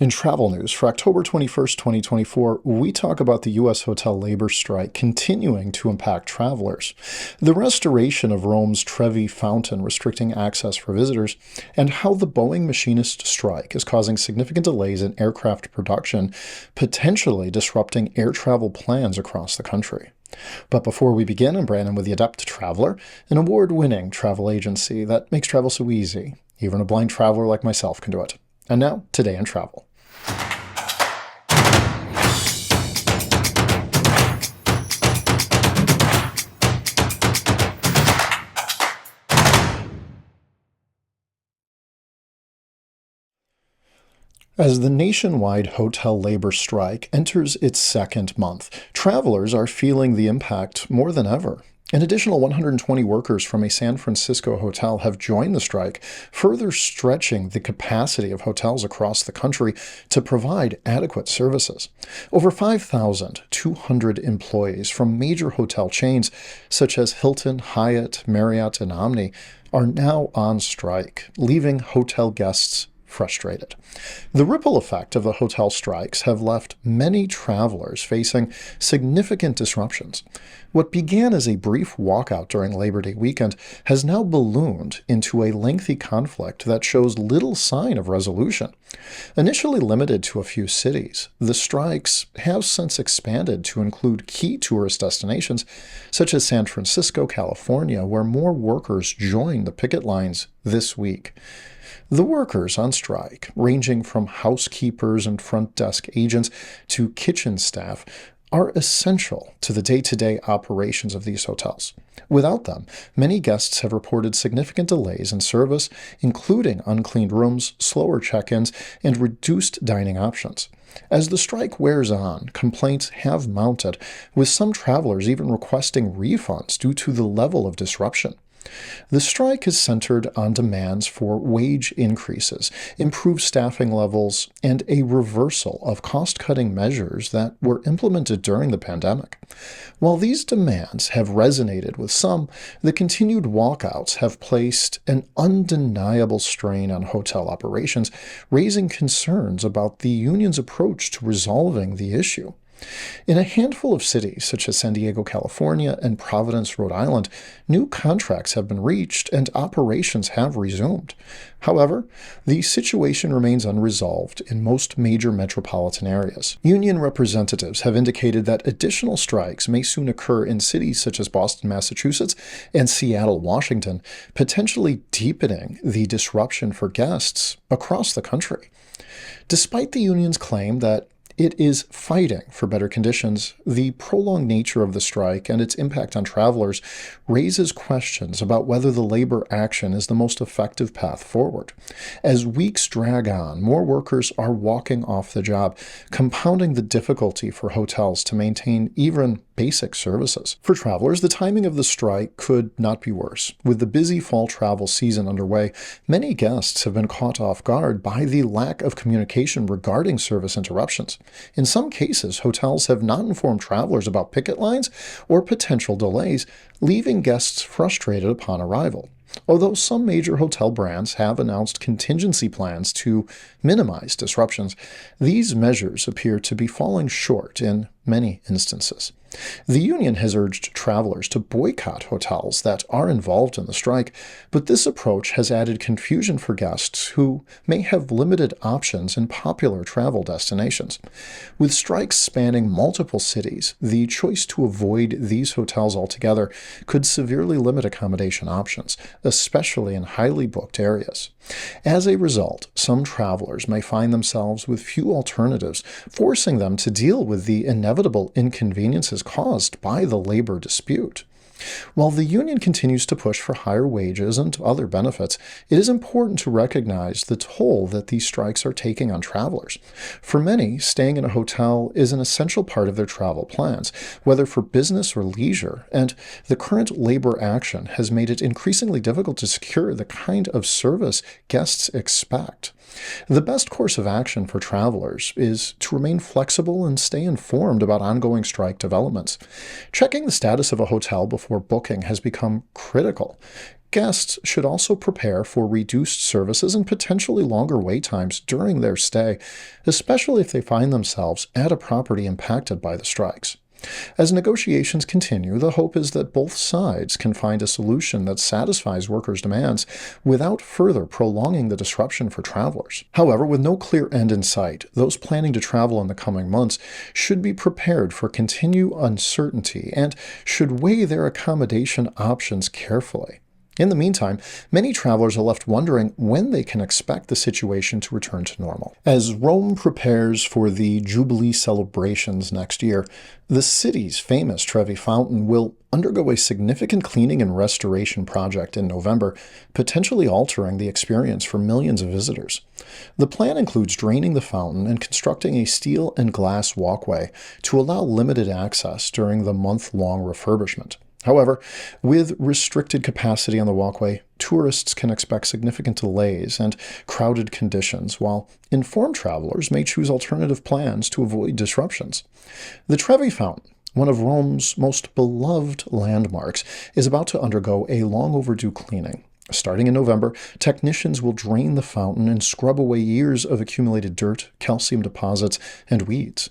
In travel news for October 21st, 2024, we talk about the U.S. hotel labor strike continuing to impact travelers, the restoration of Rome's Trevi Fountain restricting access for visitors, and how the Boeing machinist strike is causing significant delays in aircraft production, potentially disrupting air travel plans across the country. But before we begin, I'm Brandon with the Adept Traveler, an award-winning travel agency that makes travel so easy. Even a blind traveler like myself can do it. And now, today in travel. As the nationwide hotel labor strike enters its second month, travelers are feeling the impact more than ever. An additional 120 workers from a San Francisco hotel have joined the strike, further stretching the capacity of hotels across the country to provide adequate services. Over 5,200 employees from major hotel chains such as Hilton, Hyatt, Marriott, and Omni are now on strike, leaving hotel guests frustrated. The ripple effect of the hotel strikes have left many travelers facing significant disruptions. What began as a brief walkout during Labor Day weekend has now ballooned into a lengthy conflict that shows little sign of resolution. Initially limited to a few cities, the strikes have since expanded to include key tourist destinations such as San Francisco, California, where more workers joined the picket lines this week. The workers on strike, ranging from housekeepers and front desk agents to kitchen staff, are essential to the day-to-day operations of these hotels. Without them, many guests have reported significant delays in service, including uncleaned rooms, slower check-ins, and reduced dining options. As the strike wears on, complaints have mounted, with some travelers even requesting refunds due to the level of disruption. The strike is centered on demands for wage increases, improved staffing levels, and a reversal of cost-cutting measures that were implemented during the pandemic. While these demands have resonated with some, the continued walkouts have placed an undeniable strain on hotel operations, raising concerns about the union's approach to resolving the issue. In a handful of cities, such as San Diego, California, and Providence, Rhode Island, new contracts have been reached and operations have resumed. However, the situation remains unresolved in most major metropolitan areas. Union representatives have indicated that additional strikes may soon occur in cities such as Boston, Massachusetts, and Seattle, Washington, potentially deepening the disruption for guests across the country. Despite the union's claim that it is fighting for better conditions, the prolonged nature of the strike and its impact on travelers raises questions about whether the labor action is the most effective path forward. As weeks drag on, more workers are walking off the job, compounding the difficulty for hotels to maintain even basic services. For travelers, the timing of the strike could not be worse. With the busy fall travel season underway, many guests have been caught off guard by the lack of communication regarding service interruptions. In some cases, hotels have not informed travelers about picket lines or potential delays, leaving guests frustrated upon arrival. Although some major hotel brands have announced contingency plans to minimize disruptions, these measures appear to be falling short in many instances. The union has urged travelers to boycott hotels that are involved in the strike, but this approach has added confusion for guests who may have limited options in popular travel destinations. With strikes spanning multiple cities, the choice to avoid these hotels altogether could severely limit accommodation options, especially in highly booked areas. As a result, some travelers may find themselves with few alternatives, forcing them to deal with the inevitable inconveniences caused by the labor dispute. While the union continues to push for higher wages and other benefits, it is important to recognize the toll that these strikes are taking on travelers. For many, staying in a hotel is an essential part of their travel plans, whether for business or leisure, and the current labor action has made it increasingly difficult to secure the kind of service guests expect. The best course of action for travelers is to remain flexible and stay informed about ongoing strike developments. Checking the status of a hotel before booking has become critical. Guests should also prepare for reduced services and potentially longer wait times during their stay, especially if they find themselves at a property impacted by the strikes. As negotiations continue, the hope is that both sides can find a solution that satisfies workers' demands without further prolonging the disruption for travelers. However, with no clear end in sight, those planning to travel in the coming months should be prepared for continued uncertainty and should weigh their accommodation options carefully. In the meantime, many travelers are left wondering when they can expect the situation to return to normal. As Rome prepares for the Jubilee celebrations next year, the city's famous Trevi Fountain will undergo a significant cleaning and restoration project in November, potentially altering the experience for millions of visitors. The plan includes draining the fountain and constructing a steel and glass walkway to allow limited access during the month-long refurbishment. However, with restricted capacity on the walkway, tourists can expect significant delays and crowded conditions, while informed travelers may choose alternative plans to avoid disruptions. The Trevi Fountain, one of Rome's most beloved landmarks, is about to undergo a long overdue cleaning. Starting in November, technicians will drain the fountain and scrub away years of accumulated dirt, calcium deposits, and weeds.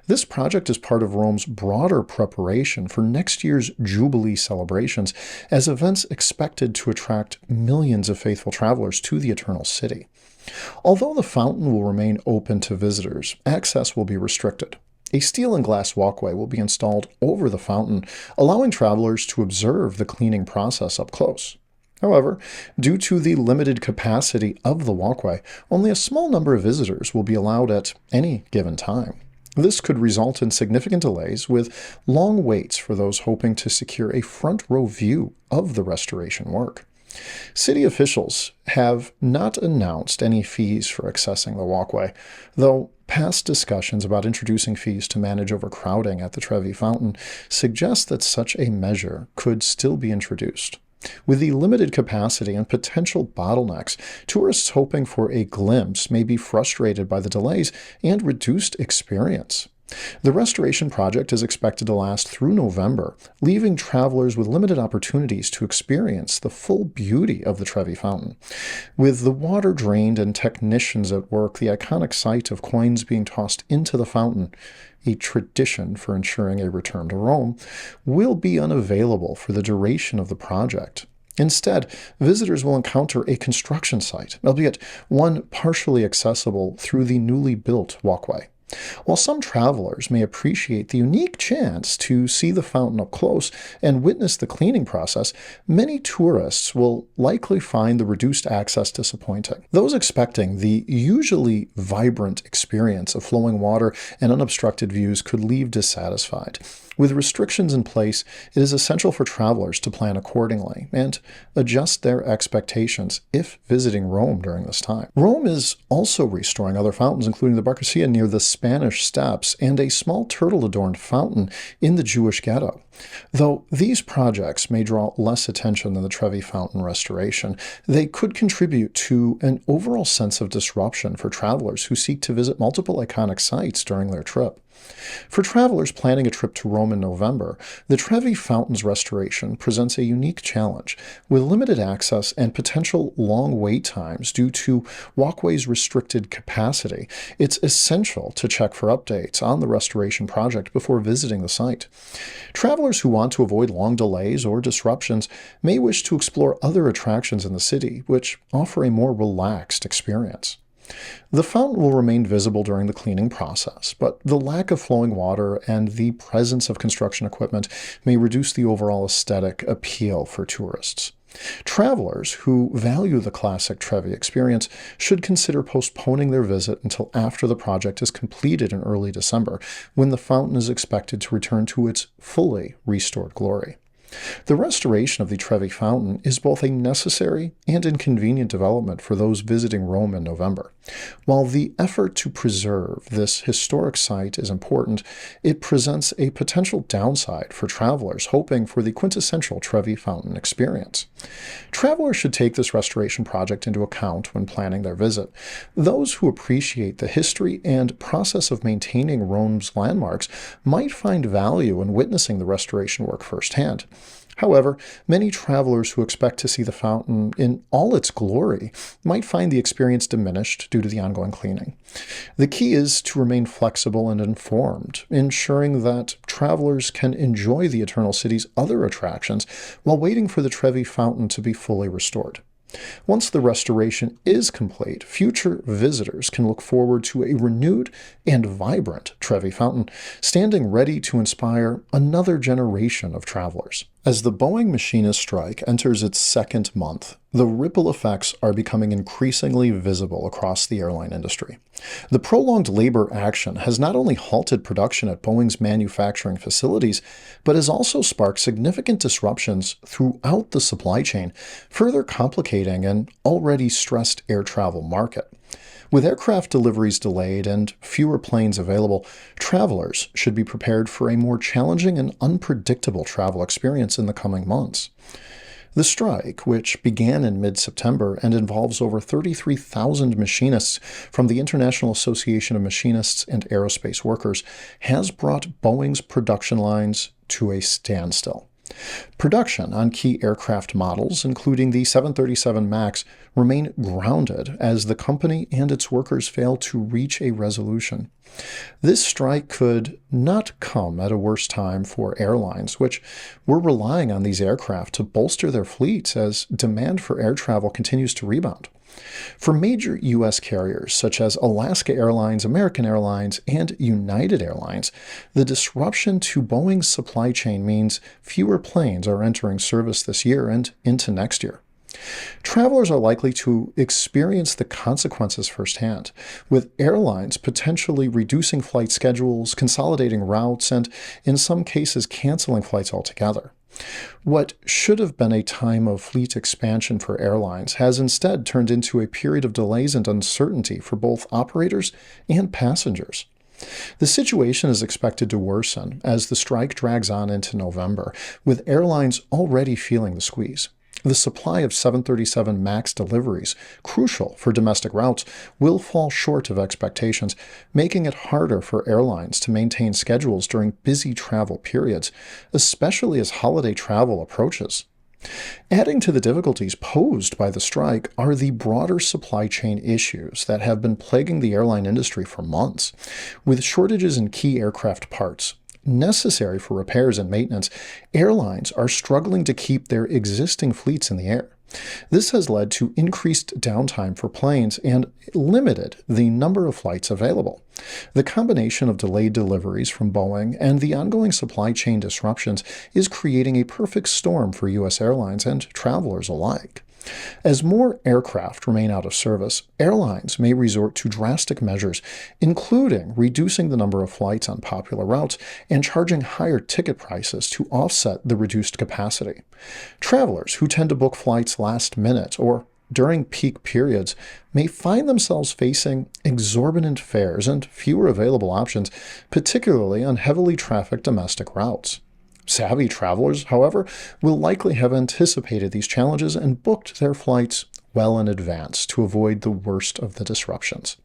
This project is part of Rome's broader preparation for next year's Jubilee celebrations, as events expected to attract millions of faithful travelers to the Eternal City. Although the fountain will remain open to visitors, access will be restricted. A steel and glass walkway will be installed over the fountain, allowing travelers to observe the cleaning process up close. However, due to the limited capacity of the walkway, only a small number of visitors will be allowed at any given time. This could result in significant delays, with long waits for those hoping to secure a front-row view of the restoration work. City officials have not announced any fees for accessing the walkway, though past discussions about introducing fees to manage overcrowding at the Trevi Fountain suggest that such a measure could still be introduced. With the limited capacity and potential bottlenecks, tourists hoping for a glimpse may be frustrated by the delays and reduced experience. The restoration project is expected to last through November, leaving travelers with limited opportunities to experience the full beauty of the Trevi Fountain. With the water drained and technicians at work, the iconic sight of coins being tossed into the fountain, a tradition for ensuring a return to Rome, will be unavailable for the duration of the project. Instead, visitors will encounter a construction site, albeit one partially accessible through the newly built walkway. While some travelers may appreciate the unique chance to see the fountain up close and witness the cleaning process, many tourists will likely find the reduced access disappointing. Those expecting the usually vibrant experience of flowing water and unobstructed views could leave dissatisfied. With restrictions in place, it is essential for travelers to plan accordingly and adjust their expectations if visiting Rome during this time. Rome is also restoring other fountains, including the Barcasia near the Spanish Steps and a small turtle-adorned fountain in the Jewish ghetto. Though these projects may draw less attention than the Trevi Fountain restoration, they could contribute to an overall sense of disruption for travelers who seek to visit multiple iconic sites during their trip. For travelers planning a trip to Rome in November, the Trevi Fountain's restoration presents a unique challenge. With limited access and potential long wait times due to walkway's restricted capacity, it's essential to check for updates on the restoration project before visiting the site. Travelers who want to avoid long delays or disruptions may wish to explore other attractions in the city, which offer a more relaxed experience. The fountain will remain visible during the cleaning process, but the lack of flowing water and the presence of construction equipment may reduce the overall aesthetic appeal for tourists. Travelers who value the classic Trevi experience should consider postponing their visit until after the project is completed in early December, when the fountain is expected to return to its fully restored glory. The restoration of the Trevi Fountain is both a necessary and inconvenient development for those visiting Rome in November. While the effort to preserve this historic site is important, it presents a potential downside for travelers hoping for the quintessential Trevi Fountain experience. Travelers should take this restoration project into account when planning their visit. Those who appreciate the history and process of maintaining Rome's landmarks might find value in witnessing the restoration work firsthand. However, many travelers who expect to see the fountain in all its glory might find the experience diminished due to the ongoing cleaning. The key is to remain flexible and informed, ensuring that travelers can enjoy the Eternal City's other attractions while waiting for the Trevi Fountain to be fully restored. Once the restoration is complete, future visitors can look forward to a renewed and vibrant Trevi Fountain, standing ready to inspire another generation of travelers. As the Boeing machinist strike enters its second month, the ripple effects are becoming increasingly visible across the airline industry. The prolonged labor action has not only halted production at Boeing's manufacturing facilities, but has also sparked significant disruptions throughout the supply chain, further complicating an already stressed air travel market. With aircraft deliveries delayed and fewer planes available, travelers should be prepared for a more challenging and unpredictable travel experience in the coming months. The strike, which began in mid-September and involves over 33,000 machinists from the International Association of Machinists and Aerospace Workers, has brought Boeing's production lines to a standstill. Production on key aircraft models, including the 737 MAX, remain grounded as the company and its workers fail to reach a resolution. This strike could not come at a worse time for airlines, which were relying on these aircraft to bolster their fleets as demand for air travel continues to rebound. For major U.S. carriers such as Alaska Airlines, American Airlines, and United Airlines, the disruption to Boeing's supply chain means fewer planes are entering service this year and into next year. Travelers are likely to experience the consequences firsthand, with airlines potentially reducing flight schedules, consolidating routes, and in some cases canceling flights altogether. What should have been a time of fleet expansion for airlines has instead turned into a period of delays and uncertainty for both operators and passengers. The situation is expected to worsen as the strike drags on into November, with airlines already feeling the squeeze. The supply of 737 MAX deliveries, crucial for domestic routes, will fall short of expectations, making it harder for airlines to maintain schedules during busy travel periods, especially as holiday travel approaches. Adding to the difficulties posed by the strike are the broader supply chain issues that have been plaguing the airline industry for months, with shortages in key aircraft parts necessary for repairs and maintenance. Airlines are struggling to keep their existing fleets in the air. This has led to increased downtime for planes and limited the number of flights available. The combination of delayed deliveries from Boeing and the ongoing supply chain disruptions is creating a perfect storm for U.S. airlines and travelers alike. As more aircraft remain out of service, airlines may resort to drastic measures, including reducing the number of flights on popular routes and charging higher ticket prices to offset the reduced capacity. Travelers who tend to book flights last minute or during peak periods may find themselves facing exorbitant fares and fewer available options, particularly on heavily trafficked domestic routes. Savvy travelers, however, will likely have anticipated these challenges and booked their flights well in advance to avoid the worst of the disruptions.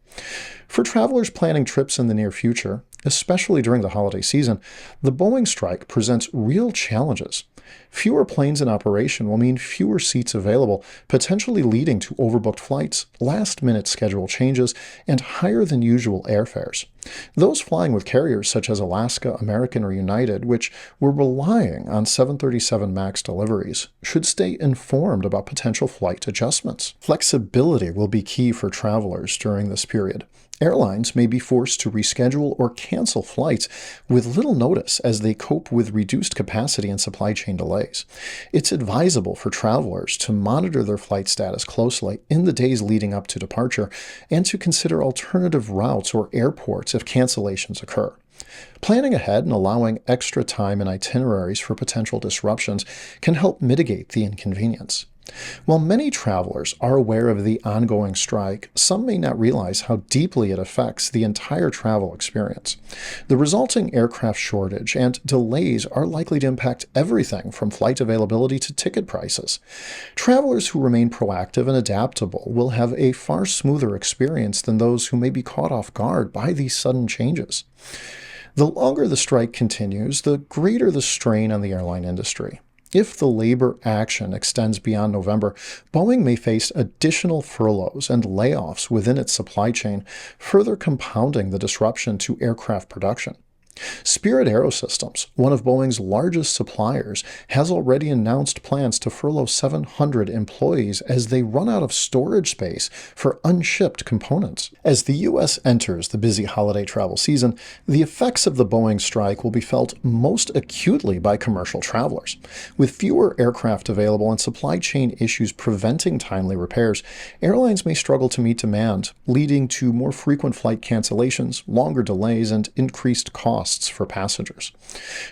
For travelers planning trips in the near future, especially during the holiday season, the Boeing strike presents real challenges. Fewer planes in operation will mean fewer seats available, potentially leading to overbooked flights, last-minute schedule changes, and higher than usual airfares. Those flying with carriers such as Alaska, American, or United, which were relying on 737 MAX deliveries, should stay informed about potential flight adjustments. Flexibility will be key for travelers during this period. Airlines may be forced to reschedule or cancel flights with little notice as they cope with reduced capacity and supply chain delays. It's advisable for travelers to monitor their flight status closely in the days leading up to departure and to consider alternative routes or airports if cancellations occur. Planning ahead and allowing extra time in itineraries for potential disruptions can help mitigate the inconvenience. While many travelers are aware of the ongoing strike, some may not realize how deeply it affects the entire travel experience. The resulting aircraft shortage and delays are likely to impact everything from flight availability to ticket prices. Travelers who remain proactive and adaptable will have a far smoother experience than those who may be caught off guard by these sudden changes. The longer the strike continues, the greater the strain on the airline industry. If the labor action extends beyond November, Boeing may face additional furloughs and layoffs within its supply chain, further compounding the disruption to aircraft production. Spirit Aerosystems, one of Boeing's largest suppliers, has already announced plans to furlough 700 employees as they run out of storage space for unshipped components. As the U.S. enters the busy holiday travel season, the effects of the Boeing strike will be felt most acutely by commercial travelers. With fewer aircraft available and supply chain issues preventing timely repairs, airlines may struggle to meet demand, leading to more frequent flight cancellations, longer delays, and increased costs for passengers.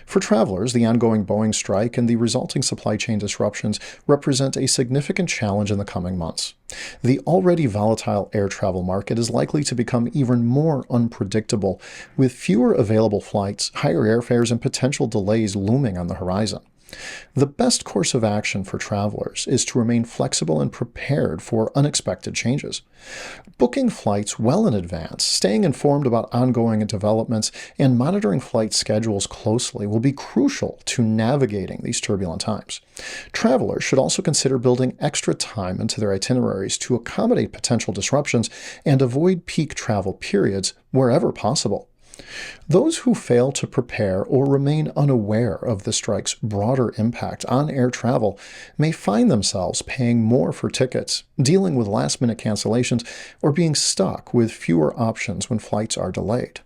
For travelers, the ongoing Boeing strike and the resulting supply chain disruptions represent a significant challenge in the coming months. The already volatile air travel market is likely to become even more unpredictable, with fewer available flights, higher airfares, and potential delays looming on the horizon. The best course of action for travelers is to remain flexible and prepared for unexpected changes. Booking flights well in advance, staying informed about ongoing developments, and monitoring flight schedules closely will be crucial to navigating these turbulent times. Travelers should also consider building extra time into their itineraries to accommodate potential disruptions and avoid peak travel periods wherever possible. Those who fail to prepare or remain unaware of the strike's broader impact on air travel may find themselves paying more for tickets, dealing with last-minute cancellations, or being stuck with fewer options when flights are delayed.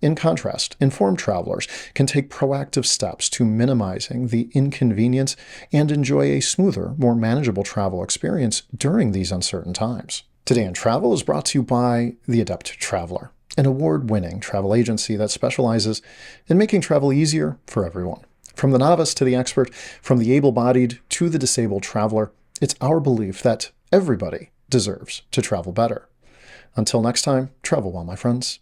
In contrast, informed travelers can take proactive steps to minimizing the inconvenience and enjoy a smoother, more manageable travel experience during these uncertain times. Today in Travel is brought to you by The Adept Traveler, an award-winning travel agency that specializes in making travel easier for everyone. From the novice to the expert, from the able-bodied to the disabled traveler, it's our belief that everybody deserves to travel better. Until next time, travel well, my friends.